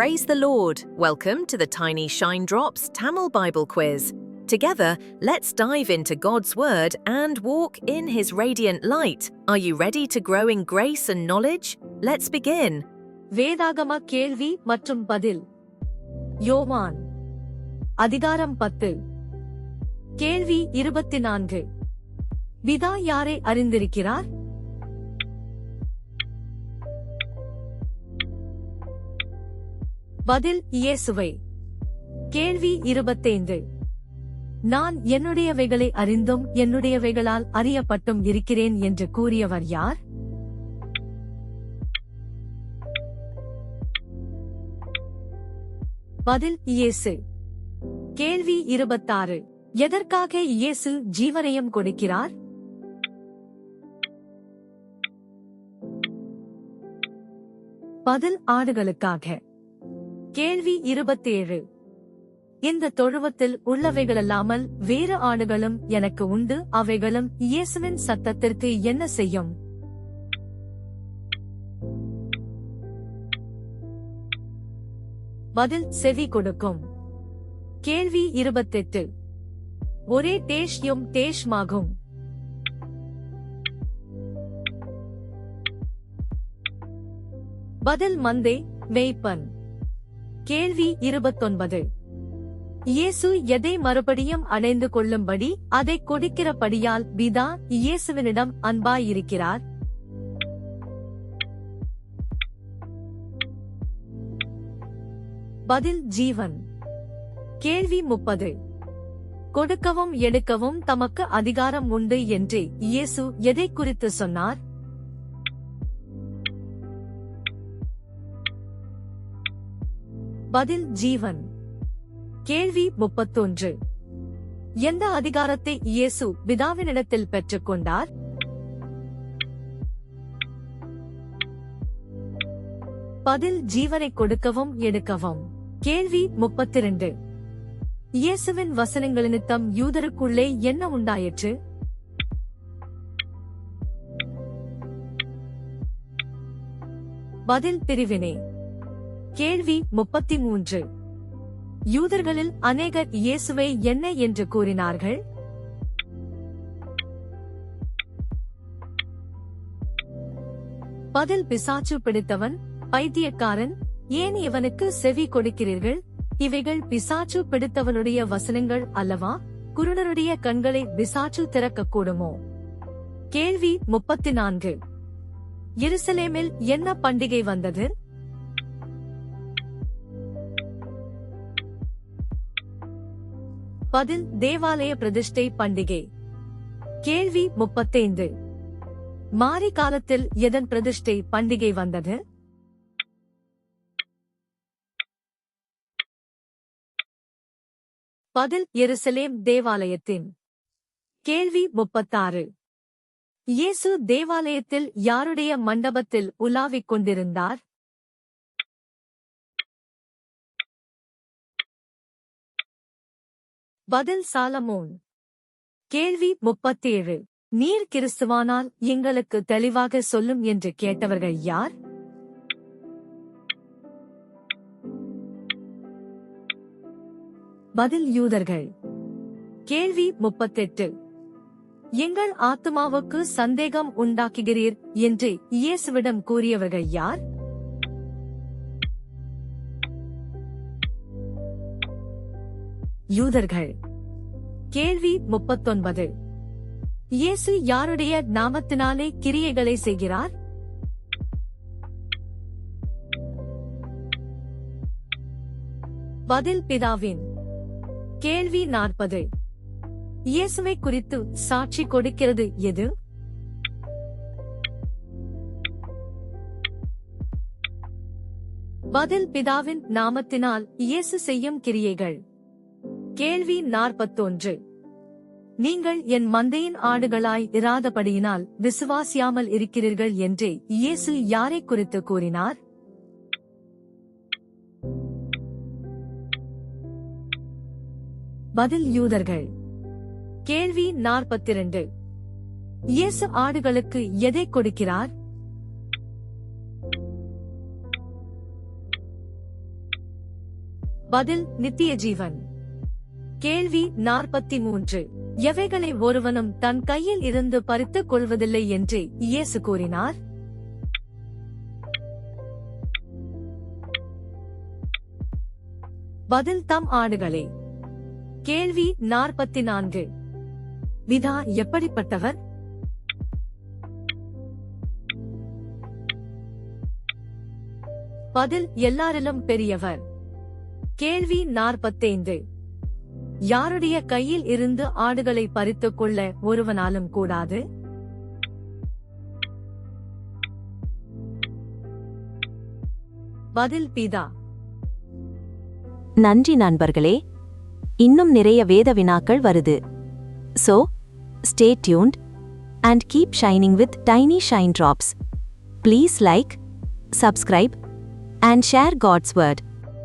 Praise the Lord! Welcome to the Tiny Shine Drops Tamil Bible Quiz. Together, let's dive into God's Word and walk in His radiant light. Are you ready to grow in grace and knowledge? Let's begin. வேதாகம கேள்வி மற்றும் பதில். யோவான் அதிகாரம் 10. கேள்வி 24. பிதா யாரை அறிந்திருக்கிறார்? பதில் இயேசுவை. கேள்வி 25. நான் என்னுடையவைகளை அறிந்தும் என்னுடையவைகளால் அறியப்பட்டும் இருக்கிறேன் என்று கூறியவர் யார்? பதில் இயேசு. கேள்வி 26. எதற்காக இயேசு ஜீவனையும் கொடுக்கிறார்? பதில் ஆடுகளுக்காக. கேள்வி 27. இந்த தொழுவத்தில் உள்ளவைகளல்லாமல் வேறு ஆடுகளும் எனக்கு உண்டு, அவைகளும் இயேசுவின் சத்தத்திற்கு என்ன செய்யும்? பதில் செவி கொடுக்கும். கேள்வி 28. ஒரே தேஷ்யும் தேஷ்மாகும். பதில் மந்தே மேய்ப்பன். கேள்வி 29. இயேசு எதை மறுபடியும் அடைந்து கொள்ளும்படி அதை கொடுக்கிறபடியால் பிதா இயேசுவினிடம் அன்பாயிருக்கிறார்? பதில் ஜீவன். கேள்வி 30. கொடுக்கவும் எடுக்கவும் தமக்கு அதிகாரம் உண்டு என்று இயேசு எதை குறித்து சொன்னார்? பதில் ஜீவன். கேள்வி 31. எந்த அதிகாரத்தை இயேசு பிதாவினிடத்தில் பெற்றுக்கொண்டார்? பதில் ஜீவனை கொடுக்கவும் எடுக்கவும். கேள்வி 32. இயேசுவின் வசனங்களினித்தம் யூதருக்குள்ளே என்ன உண்டாயிற்று? பதில் பிரிவினை. கேள்வி 33. யூதர்களில் அநேகர் இயேசுவை என்ன என்று கூறினார்கள்? பதில் பிசாசு பிடித்தவன், பைத்தியக்காரன், ஏன் இவனுக்கு செவி கொடுக்கிறீர்கள்? இவைகள் பிசாசு பிடித்தவனுடைய வசனங்கள் அல்லவா? குருடருடைய கண்களை பிசாசு திறக்கக்கூடுமோ? கேள்வி 34. எருசலேமில் என்ன பண்டிகை வந்தது? பதில் தேவாலய பிரதிஷ்டை பண்டிகை. கேள்வி 35. மாரி காலத்தில் எதன் பிரதிஷ்டை பண்டிகை வந்தது? பதில் எருசலேம் தேவாலயத்தின். கேள்வி 36. இயேசு தேவாலயத்தில் யாருடைய மண்டபத்தில் உலாவிக் கொண்டிருந்தார்? பதில் சாலமோன். கேள்வி 37. நீர் கிறிஸ்துவானால் எங்களுக்கு தெளிவாக சொல்லும் என்று கேட்டவர்கள் யார்? பதில் யூதர்கள். கேள்வி 38. எங்கள் ஆத்துமாவுக்கு சந்தேகம் உண்டாக்குகிறீர் என்று இயேசுவிடம் கூறியவர்கள் யார்? யூதர்கள். கேள்வி 39. இயேசு யாருடைய நாமத்தினாலே கிரியைகளை செய்கிறார்? பதில் பிதாவின். கேள்வி 40. இயேசுவை குறித்து சாட்சி கொடுக்கிறது எது? பதில் பிதாவின் நாமத்தினால் இயேசு செய்யும் கிரியைகள். கேள்வி 41. நீங்கள் என் மந்தையின் ஆடுகளாய் இராதபடியினால் விசுவாசியாமல் இருக்கிறீர்கள் என்று இயேசு யாரை குறித்து கூறினார்? பதில் யூதர்கள். கேள்வி 42. இயேசு ஆடுகளுக்கு எதை கொடுக்கிறார்? பதில் நித்திய ஜீவன். கேள்வி 43. எவைகளை ஒருவனும் தன் கையில் இருந்து பறித்துக் கொள்வதில்லை என்று இயேசு கூறினார்? பதில் தம் ஆடுகளே. கேள்வி 44. பிதா எப்படிப்பட்டவர்? பதில் எல்லாரிலும் பெரியவர். கேள்வி 45. யாருடைய கையில் இருந்து ஆடுகளை பறித்துக் கொள்ள ஒருவனாலும் கூடாது? பதில் பிதா. நன்றி நண்பர்களே, இன்னும் நிறைய வேத வினாக்கள் வருது. So, stay tuned and keep shining with Tiny Shine Drops. Please like, subscribe and share God's word.